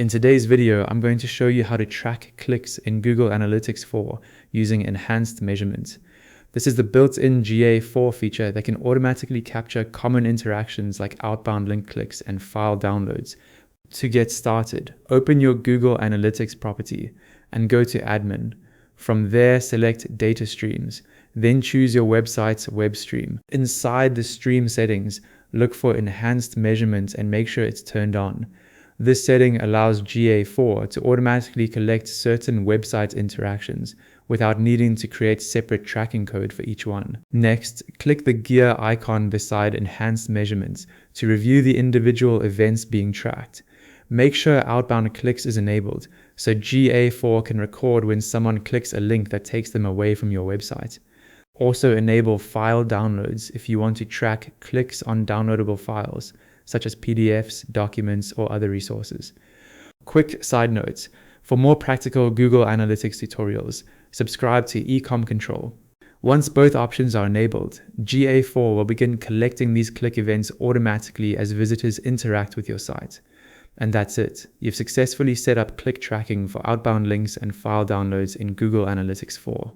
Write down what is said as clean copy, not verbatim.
In today's video, I'm going to show you how to track clicks in Google Analytics 4 using enhanced measurement. This is the built-in GA4 feature that can automatically capture common interactions like outbound link clicks and file downloads. To get started, open your Google Analytics property and go to Admin. From there, select Data Streams, then choose your website's web stream. Inside the stream settings, look for Enhanced Measurement and make sure it's turned on. This setting allows GA4 to automatically collect certain website interactions without needing to create separate tracking code for each one. Next, click the gear icon beside Enhanced Measurements to review the individual events being tracked. Make sure outbound clicks is enabled, so GA4 can record when someone clicks a link that takes them away from your website. Also enable file downloads if you want to track clicks on downloadable files, such as PDFs, documents, or other resources. Quick side note, for more practical Google Analytics tutorials, subscribe to Ecom Control. Once both options are enabled, GA4 will begin collecting these click events automatically as visitors interact with your site. And that's it. You've successfully set up click tracking for outbound links and file downloads in Google Analytics 4.